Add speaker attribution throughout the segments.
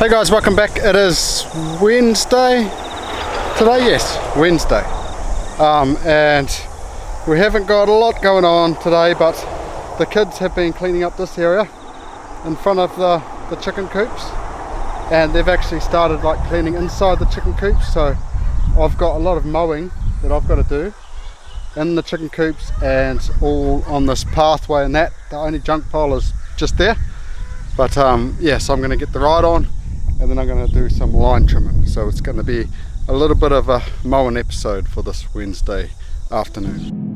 Speaker 1: Hey guys, welcome back. It is Wednesday today, yes, Wednesday. And we haven't got a lot going on today, but the kids have been cleaning up this area in front of the chicken coops, and they've actually started like cleaning inside the chicken coops. So I've got a lot of mowing that I've got to do in the chicken coops and all on this pathway, and that the only junk pile is just there. But yeah, so I'm going to get the ride on, and then I'm going to do some line trimming. So it's going to be a little bit of a mowing episode for this Wednesday afternoon.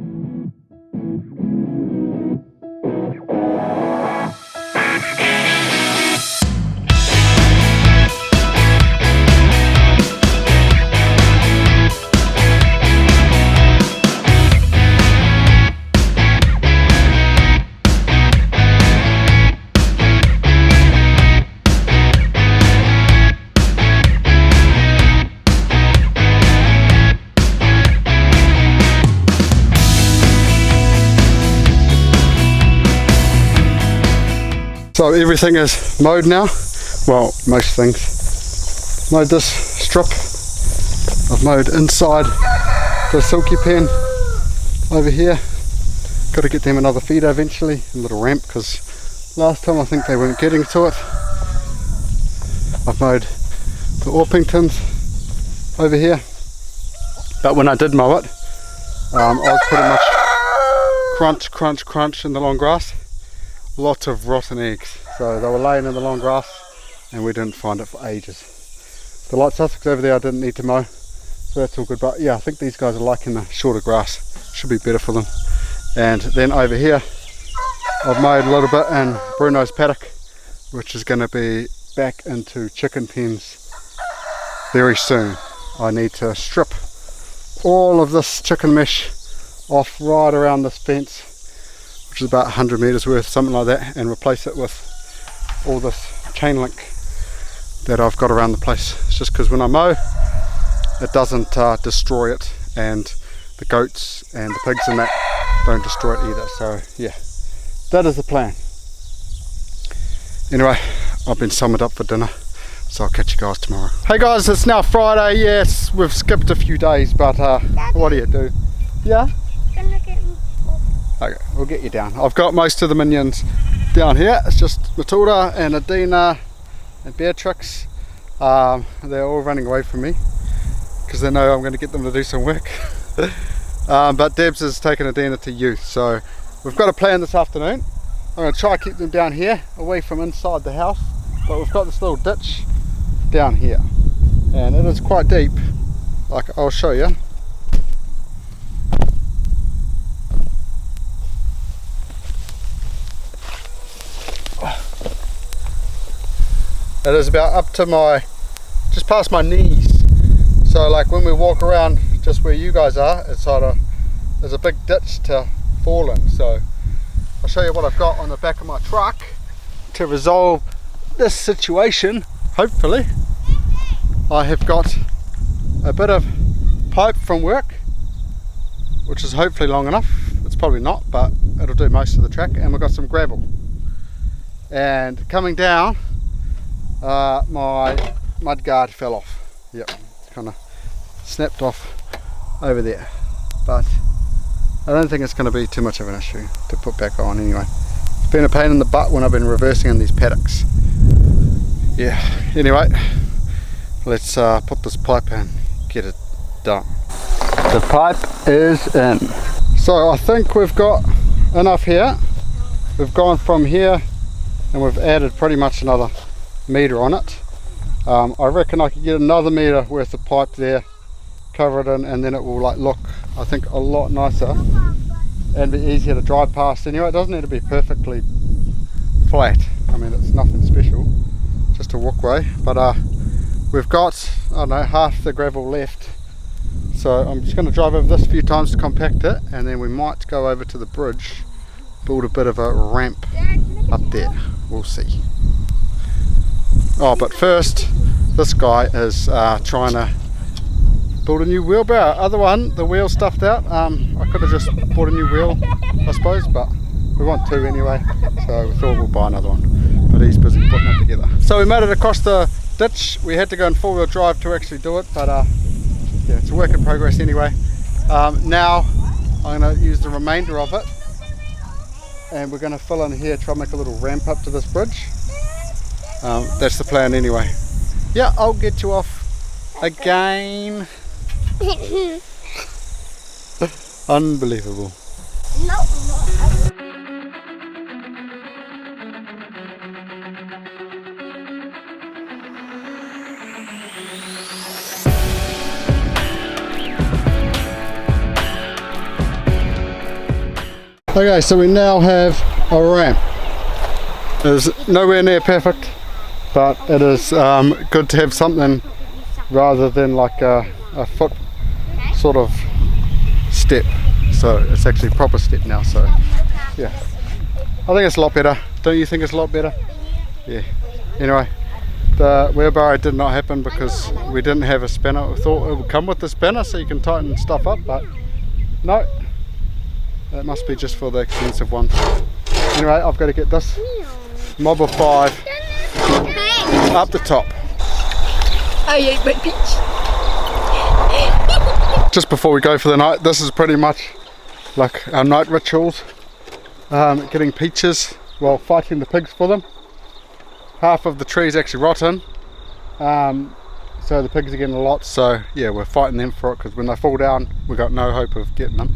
Speaker 1: So everything is mowed now. Well, most things. Mowed this strip. I've mowed inside the silky pen over here. Got to get them another feeder eventually, a little ramp, because last time I think they weren't getting to it. I've mowed the Orpingtons over here, but when I did mow it, I was pretty much crunch in the long grass. Lots of rotten eggs, so they were laying in the long grass and we didn't find it for ages. The light Sussex over there I didn't need to mow, so that's all good. But yeah, I think these guys are liking the shorter grass, should be better for them. And then over here I've mowed a little bit in Bruno's paddock, which is going to be back into chicken pens very soon. I need to strip all of this chicken mesh off right around this fence, which is about 100 metres worth, something like that, and replace it with all this chain link that I've got around the place. It's just because when I mow, it doesn't destroy it, and the goats and the pigs and that don't destroy it either. So yeah, that is the plan. Anyway, I've been summoned up for dinner, so I'll catch you guys tomorrow. Hey guys, it's now Friday. Yes, we've skipped a few days, but what do you do? Yeah? Okay, we'll get you down. I've got most of the minions down here. It's just Matilda and Adina and Beatrix. They're all running away from me because they know I'm going to get them to do some work. But Debs has taken Adina to youth, so we've got a plan this afternoon. I'm going to try to keep them down here, away from inside the house, but we've got this little ditch down here, and it is quite deep. Like, I'll show you. It is about up to just past my knees. So like when we walk around just where you guys are, it's sort of, there's a big ditch to fall in. So I'll show you what I've got on the back of my truck to resolve this situation. Hopefully I have got a bit of pipe from work, which is hopefully long enough. It's probably not, but it'll do most of the track. And we've got some gravel. And coming down, my mud guard fell off. Yep, kind of snapped off over there, but I don't think it's going to be too much of an issue to put back on anyway. It's been a pain in the butt when I've been reversing in these paddocks. Yeah, anyway, let's put this pipe in, get it done. The pipe is in. So I think we've got enough here. We've gone from here and we've added pretty much another metre on it. I reckon I could get another metre worth of pipe there, cover it in, and then it will like look, I think, a lot nicer and be easier to drive past. Anyway, it doesn't need to be perfectly flat. I mean, it's nothing special, just a walkway. But we've got, I don't know, half the gravel left. So I'm just going to drive over this a few times to compact it, and then we might go over to the bridge, build a bit of a ramp up there. We'll see. Oh, but first, this guy is trying to build a new wheelbarrow. Other one, the wheel stuffed out. I could have just bought a new wheel, I suppose, but we want two anyway, so we thought we'll buy another one. But he's busy putting it together. So we made it across the ditch. We had to go in 4-wheel drive to actually do it, but yeah, it's a work in progress anyway. Now I'm going to use the remainder of it, and we're going to fill in here, try and make a little ramp up to this bridge. That's the plan anyway. Yeah, I'll get you off again. Unbelievable.
Speaker 2: No.
Speaker 1: Okay, so we now have a ramp. It's nowhere near perfect, but it is good to have something rather than like a foot sort of step. So it's actually a proper step now, so yeah. I think it's a lot better. Don't you think it's a lot better? Yeah. Anyway, the wheelbarrow did not happen because we didn't have a spanner. We thought it would come with the spanner so you can tighten stuff up, but no. That must be just for the expensive one. Anyway, I've got to get this mob of 5 up the top.
Speaker 2: I ate my peach.
Speaker 1: Just before we go for the night, this is pretty much like our night rituals. Getting peaches while fighting the pigs for them. Half of the tree's actually rotten, so the pigs are getting a lot, so yeah, we're fighting them for it, because when they fall down we've got no hope of getting them.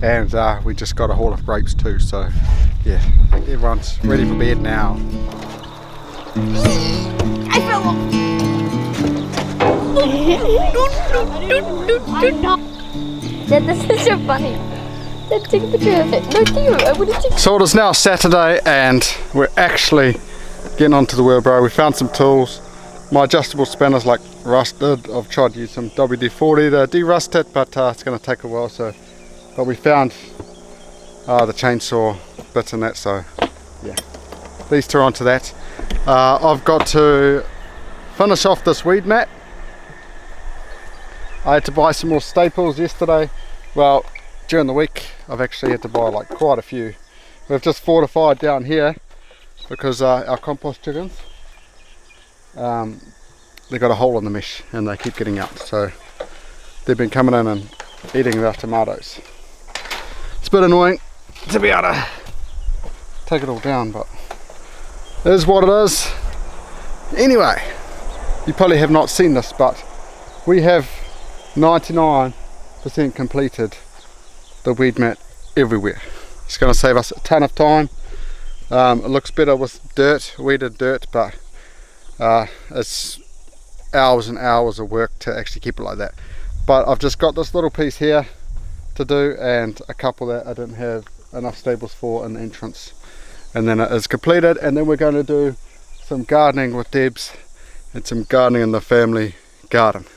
Speaker 1: And we just got a haul of grapes too, so yeah, I think everyone's ready for bed now.
Speaker 2: I fell off. Dad, this is so funny. Dad, take a picture of it. No, you. I want to take.
Speaker 1: So it is now Saturday and we're actually getting onto the wheelbarrow. We found some tools. My adjustable spanner's like rusted. I've tried to use some WD-40 to de-rust it, but it's going to take a while. But we found the chainsaw bits and that, so yeah, these two are onto that. I've got to finish off this weed mat. I had to buy some more staples yesterday. Well, during the week I've actually had to buy like quite a few. We've just fortified down here because our compost chickens, they got a hole in the mesh and they keep getting out, so they've been coming in and eating our tomatoes. It's a bit annoying to be able to take it all down, but it is what it is. Anyway, you probably have not seen this, but we have 99% completed the weed mat everywhere. It's going to save us a ton of time. It looks better with dirt, weeded dirt, but it's hours and hours of work to actually keep it like that. But I've just got this little piece here to do, and a couple that I didn't have enough staples for in the entrance, and then it is completed. And then we're going to do some gardening with Debs and some gardening in the family garden.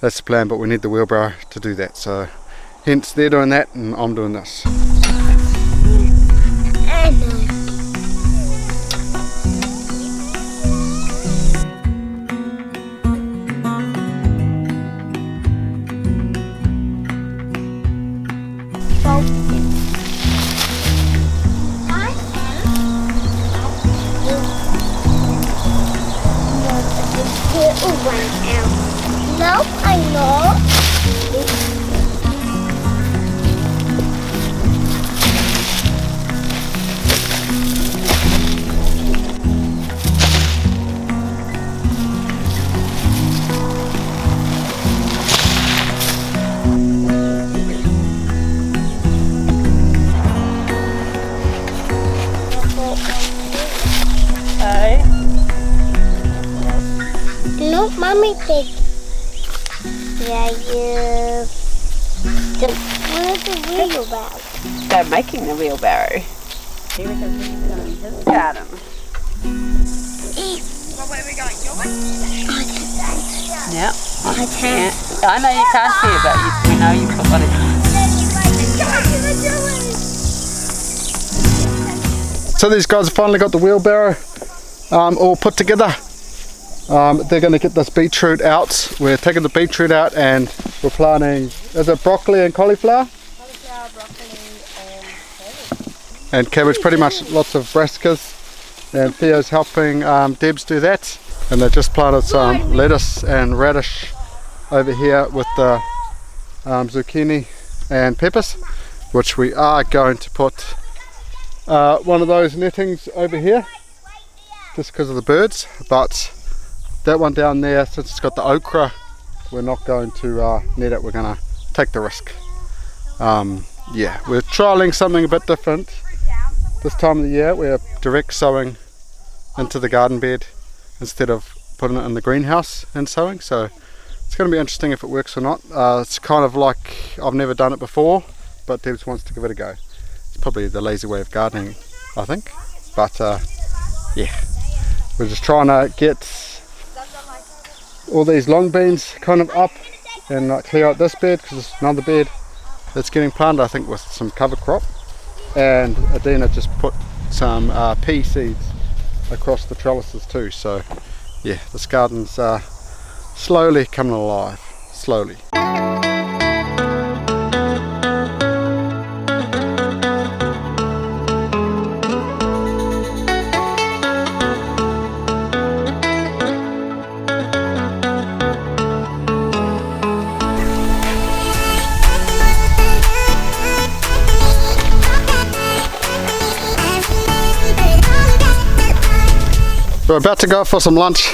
Speaker 1: That's the plan, but we need the wheelbarrow to do that, so hence they're doing that and I'm doing this.
Speaker 2: No, I know. No, mommy did. Yeah, you. Where's the wheelbarrow?
Speaker 3: They're making the wheelbarrow. He reckons we can put it in his garden.
Speaker 2: What way are we going? Your way? I can't.
Speaker 3: Yeah.
Speaker 2: I can't.
Speaker 3: I know you can't see it, but we know you put what it is.
Speaker 1: So these guys have finally got the wheelbarrow all put together. They're going to get this beetroot out. We're taking the beetroot out and we're planting, is it broccoli and cauliflower?
Speaker 2: Cauliflower, broccoli and cabbage.
Speaker 1: And cabbage, pretty much lots of brassicas. And Theo's helping Debs do that. and they just planted some lettuce and radish over here with the zucchini and peppers, which we are going to put one of those nettings over here just because of the birds. But that one down there, since it's got the okra, we're not going to net it. We're going to take the risk. Yeah, we're trialing something a bit different this time of the year. We're direct sowing into the garden bed instead of putting it in the greenhouse and sowing, so it's going to be interesting if it works or not. It's kind of like, I've never done it before, but Debs wants to give it a go. It's probably the lazy way of gardening, I think, but yeah, we're just trying to get all these long beans kind of up and clear out this bed, because there's another bed that's getting planted, I think, with some cover crop. And Adina just put some pea seeds across the trellises too. So yeah, this garden's slowly coming alive, slowly. We're about to go out for some lunch.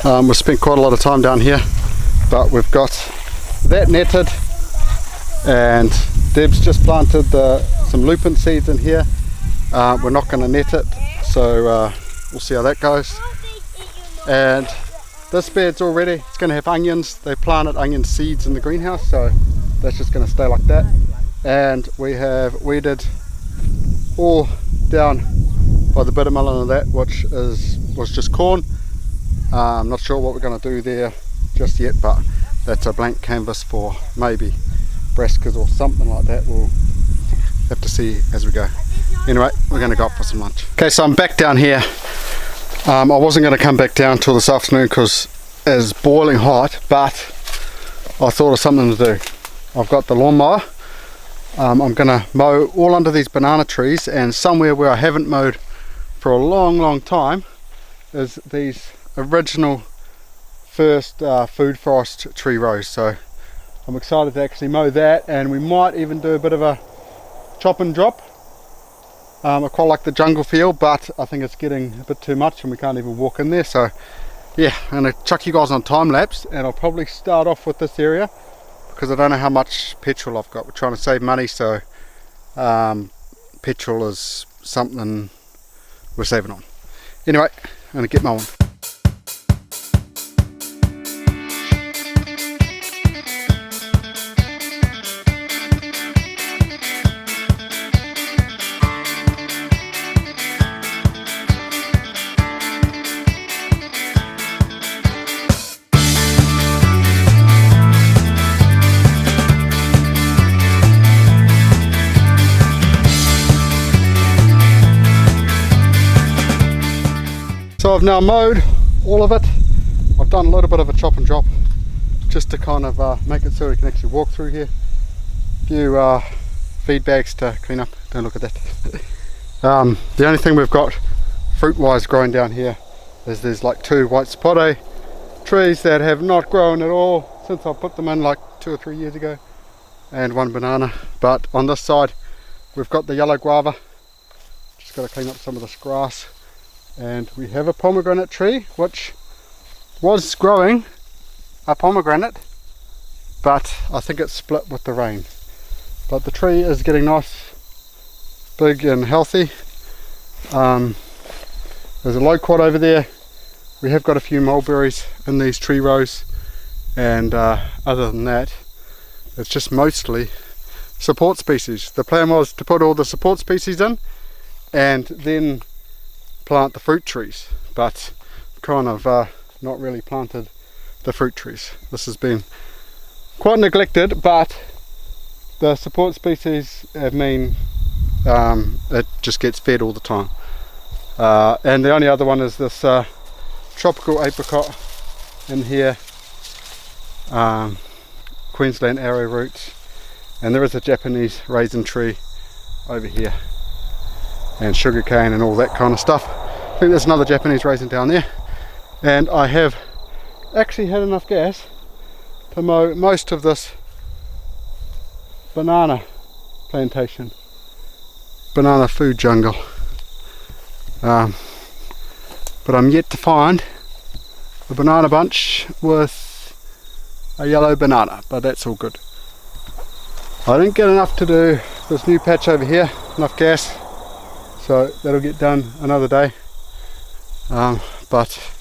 Speaker 1: We've spent quite a lot of time down here, but we've got that netted, and Deb's just planted some lupin seeds in here. We're not going to net it, so we'll see how that goes. And this bed's already, it's going to have onions. They planted onion seeds in the greenhouse, so that's just going to stay like that. And we have weeded all down by the bittermelon of that, which was just corn. I'm not sure what we're going to do there just yet, but that's a blank canvas for maybe brassicas or something like that. We'll have to see as we go. Anyway, we're going to go up for some lunch. Okay, so I'm back down here. I wasn't going to come back down till this afternoon because it's boiling hot, but I thought of something to do. I've got the lawnmower. I'm going to mow all under these banana trees, and somewhere where I haven't mowed for a long time is these original first food forest tree rows. So I'm excited to actually mow that, and we might even do a bit of a chop and drop. I quite like the jungle feel, but I think it's getting a bit too much and we can't even walk in there. So yeah, I'm going to chuck you guys on time lapse, and I'll probably start off with this area because I don't know how much petrol I've got. We're trying to save money, so petrol is something we're saving on. Anyway, I'm going to get mowing. So I've now mowed all of it. I've done a little bit of a chop and drop just to kind of make it so we can actually walk through here. A few feed bags to clean up. Don't look at that. The only thing we've got fruit wise growing down here is there's like 2 white spotted trees that have not grown at all since I put them in like 2 or 3 years ago, and 1 banana. But on this side we've got the yellow guava. Just got to clean up some of this grass. And we have a pomegranate tree which was growing a pomegranate, but I think it's split with the rain. But the tree is getting nice, big and healthy. There's a loquat over there. We have got a few mulberries in these tree rows, and other than that it's just mostly support species. The plan was to put all the support species in and then plant the fruit trees, but kind of not really planted the fruit trees. This has been quite neglected, but the support species have mean it just gets fed all the time. And the only other one is this tropical apricot in here, Queensland arrowroot, and there is a Japanese raisin tree over here, and sugarcane and all that kind of stuff. I think there's another Japanese raisin down there, and I have actually had enough gas to mow most of this banana plantation, banana food jungle. But I'm yet to find a banana bunch with a yellow banana, but that's all good. I didn't get enough to do this new patch over here, enough gas, so that'll get done another day. But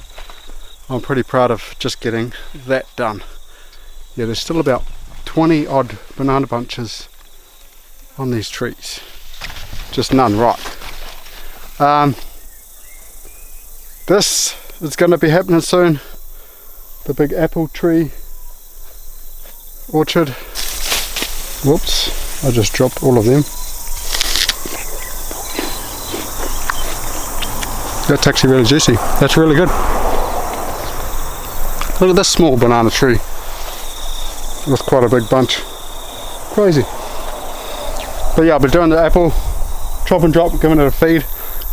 Speaker 1: I'm pretty proud of just getting that done. Yeah, there's still about 20 odd banana bunches on these trees, just none ripe. This is going to be happening soon, the big apple tree orchard. Whoops, I just dropped all of them. That's actually really juicy. That's really good. Look at this small banana tree with quite a big bunch. Crazy. But yeah, I'll be doing the apple, chop and drop, giving it a feed.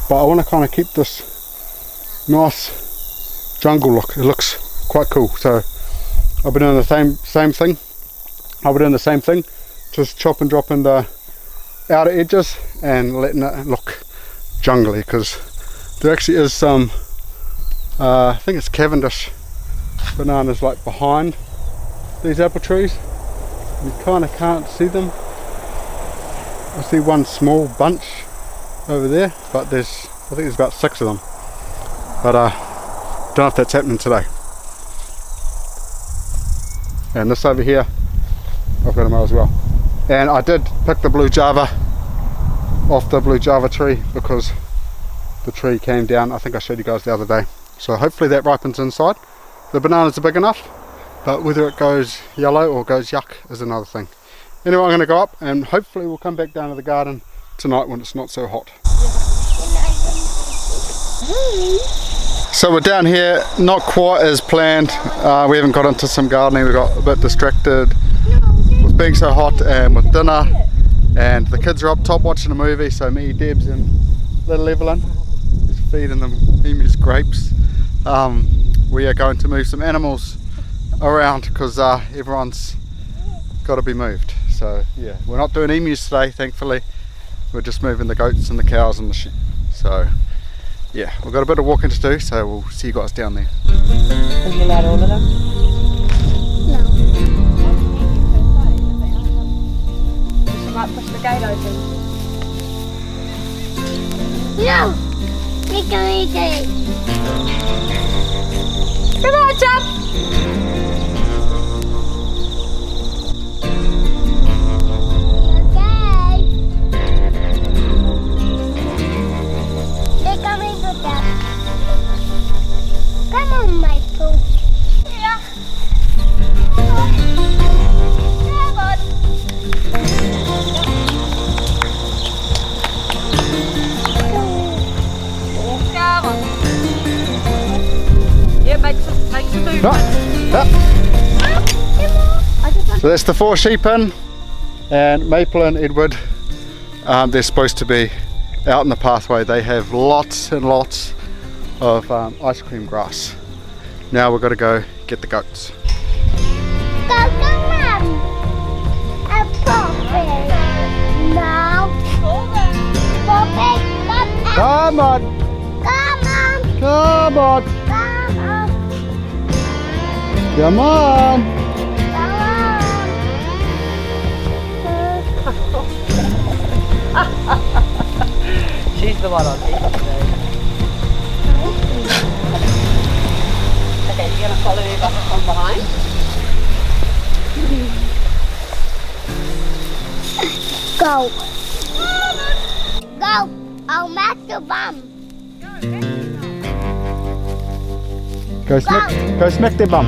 Speaker 1: But I want to kind of keep this nice jungle look. It looks quite cool. So I'll be doing the same thing. I'll be doing the same thing. Just chop and dropping the outer edges and letting it look jungly, because there actually is some, I think it's Cavendish bananas like behind these apple trees. You kind of can't see them. I see one small bunch over there, but I think there's about 6 of them. But don't know if that's happening today. And this over here, I've got to mow as well. And I did pick the blue java off the blue java tree because the tree came down. I think I showed you guys the other day. So hopefully that ripens inside. The bananas are big enough, but whether it goes yellow or goes yuck is another thing. Anyway, I'm going to go up and hopefully we'll come back down to the garden tonight when it's not so hot. So we're down here, not quite as planned. We haven't got into some gardening. We got a bit distracted with being so hot and with dinner. And the kids are up top watching a movie, so me, Debs and little Evelyn is feeding them emus grapes. We are going to move some animals around because everyone's got to be moved. So yeah, we're not doing emus today, thankfully. We're just moving the goats and the cows and the sheep. So yeah, we've got a bit of walking to do, so we'll see you guys down there.
Speaker 3: Have you allowed all of them?
Speaker 2: No.
Speaker 3: You might push the gate open.
Speaker 2: No! Make it.
Speaker 3: Come on, jump!
Speaker 2: Okay. They're coming to that. Come on, Michael. Yeah. Come on.
Speaker 3: Come on. Yeah, make some food.
Speaker 1: So that's the 4 sheep in, and Maple and Edward, they're supposed to be out in the pathway. They have lots and lots of ice cream grass. Now we've got to go get the goats.
Speaker 2: Go, Mom. A puppy. No. Puppy,
Speaker 1: Come on!
Speaker 2: come on.
Speaker 1: Come on!
Speaker 2: Come on.
Speaker 1: Come on!
Speaker 3: She's the one on TV today. Okay, you're going to follow me back from behind?
Speaker 2: Go. Go. I'll match the bum.
Speaker 1: Go smack their bum.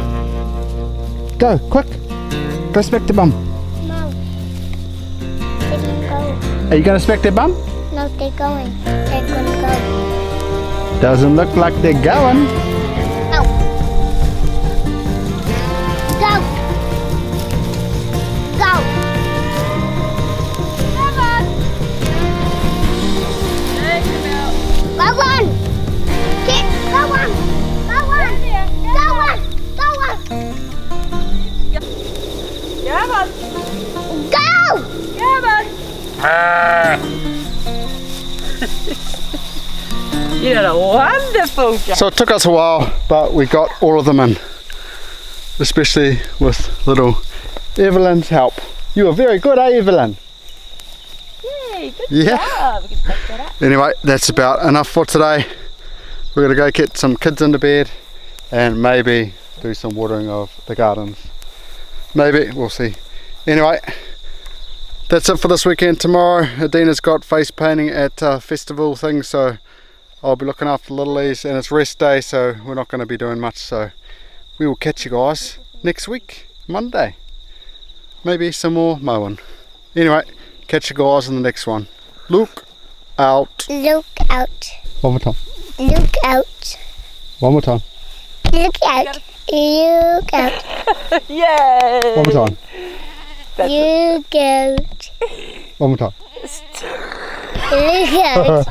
Speaker 1: Go, quick! Go smack the bum.
Speaker 2: No. They didn't go.
Speaker 1: Are you going to smack their bum?
Speaker 2: No, they're going. They're going to go.
Speaker 1: Doesn't look like they're going.
Speaker 2: No. Go. Go. Come on. Go on. Go on. Go on.
Speaker 3: You did a wonderful job.
Speaker 1: So it took us a while, but we got all of them in. Especially with little Evelyn's help. You were very good, eh, Evelyn?
Speaker 3: Yay, good
Speaker 1: Yeah.
Speaker 3: job. We can take that up.
Speaker 1: Anyway, that's about enough for today. We're gonna go get some kids into bed and maybe do some watering of the gardens. Maybe, we'll see. Anyway, that's it for this weekend. Tomorrow, Adina's got face painting at festival things, so I'll be looking after Littlies, and it's rest day, so we're not gonna be doing much, so we will catch you guys next week, Monday. Maybe some more mowing. Anyway, catch you guys in the next one. Look out.
Speaker 2: Look out.
Speaker 1: One more time.
Speaker 2: Look out.
Speaker 1: One more time.
Speaker 2: Look out. Look out.
Speaker 3: Yay!
Speaker 1: One more time.
Speaker 2: Look out.
Speaker 1: One more time.
Speaker 2: Look out.